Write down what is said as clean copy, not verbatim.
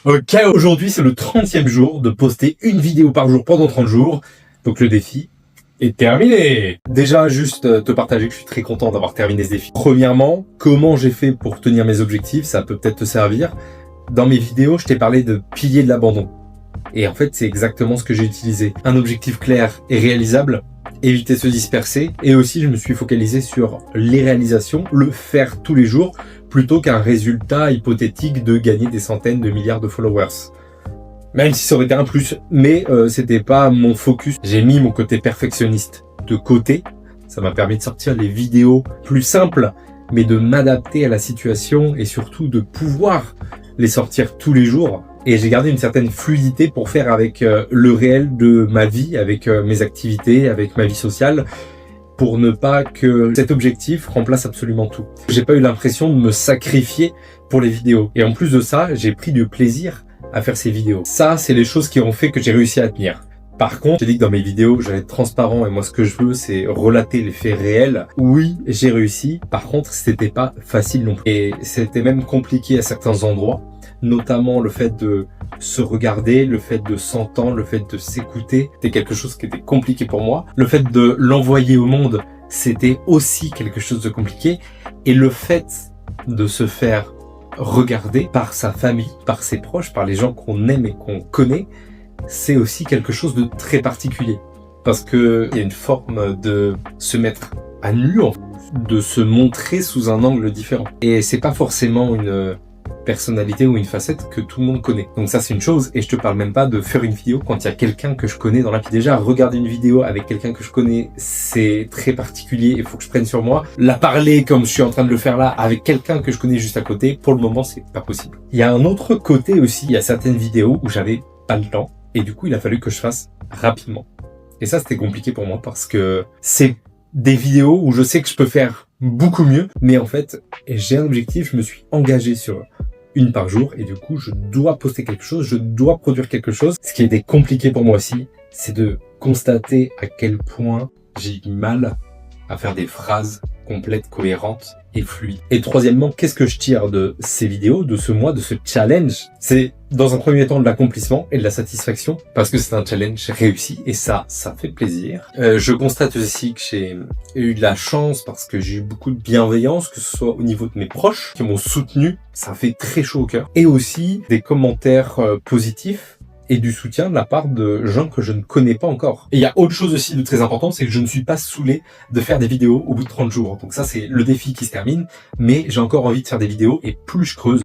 Ok, aujourd'hui c'est le 30e jour de poster une vidéo par jour pendant 30 jours. Donc le défi est terminé. Déjà, juste te partager que je suis très content d'avoir terminé ce défi. Premièrement, comment j'ai fait pour tenir mes objectifs, ça peut peut-être te servir. Dans mes vidéos, je t'ai parlé de piliers de l'abandon. Et en fait, c'est exactement ce que j'ai utilisé. Un objectif clair et réalisable, éviter de se disperser. Et aussi, je me suis focalisé sur les réalisations, le faire tous les jours, plutôt qu'un résultat hypothétique de gagner des centaines de milliards de followers. Même si ça aurait été un plus, mais c'était pas mon focus. J'ai mis mon côté perfectionniste de côté. Ça m'a permis de sortir les vidéos plus simples, mais de m'adapter à la situation et surtout de pouvoir les sortir tous les jours. Et j'ai gardé une certaine fluidité pour faire avec le réel de ma vie, avec mes activités, avec ma vie sociale, pour ne pas que cet objectif remplace absolument tout. J'ai pas eu l'impression de me sacrifier pour les vidéos. Et en plus de ça, j'ai pris du plaisir à faire ces vidéos. Ça, c'est les choses qui ont fait que j'ai réussi à tenir. Par contre, j'ai dit que dans mes vidéos, j'allais être transparent et moi, ce que je veux, c'est relater les faits réels. Oui, j'ai réussi. Par contre, c'était pas facile non plus. Et c'était même compliqué à certains endroits, notamment le fait de se regarder, le fait de s'entendre, le fait de s'écouter. C'était quelque chose qui était compliqué pour moi. Le fait de l'envoyer au monde, c'était aussi quelque chose de compliqué. Et le fait de se faire regarder par sa famille, par ses proches, par les gens qu'on aime et qu'on connaît, c'est aussi quelque chose de très particulier. Parce que il y a une forme de se mettre à nu, de se montrer sous un angle différent. Et c'est pas forcément une personnalité ou une facette que tout le monde connaît. Donc ça, c'est une chose, et je te parle même pas de faire une vidéo quand il y a quelqu'un que je connais dans la vie. Déjà, regarder une vidéo avec quelqu'un que je connais, c'est très particulier, il faut que je prenne sur moi. La parler comme je suis en train de le faire là, avec quelqu'un que je connais juste à côté, pour le moment, c'est pas possible. Il y a un autre côté aussi, il y a certaines vidéos où j'avais pas le temps, et du coup, il a fallu que je fasse rapidement. Et ça, c'était compliqué pour moi, parce que c'est des vidéos où je sais que je peux faire beaucoup mieux, mais en fait, j'ai un objectif, je me suis engagé sur une par jour, et du coup, je dois poster quelque chose, je dois produire quelque chose. Ce qui était compliqué pour moi aussi, c'est de constater à quel point j'ai du mal à faire des phrases complètes, cohérentes et fluides. Et troisièmement, qu'est-ce que je tire de ces vidéos, de ce mois, de ce challenge? C'est dans un premier temps de l'accomplissement et de la satisfaction, parce que c'est un challenge réussi, et ça fait plaisir. Je constate aussi que j'ai eu de la chance, parce que j'ai eu beaucoup de bienveillance, que ce soit au niveau de mes proches, qui m'ont soutenu, ça fait très chaud au cœur, et aussi des commentaires positifs, et du soutien de la part de gens que je ne connais pas encore. Et il y a autre chose aussi de très important, c'est que je ne suis pas saoulé de faire des vidéos au bout de 30 jours. Donc ça, c'est le défi qui se termine, mais j'ai encore envie de faire des vidéos, et plus je creuse,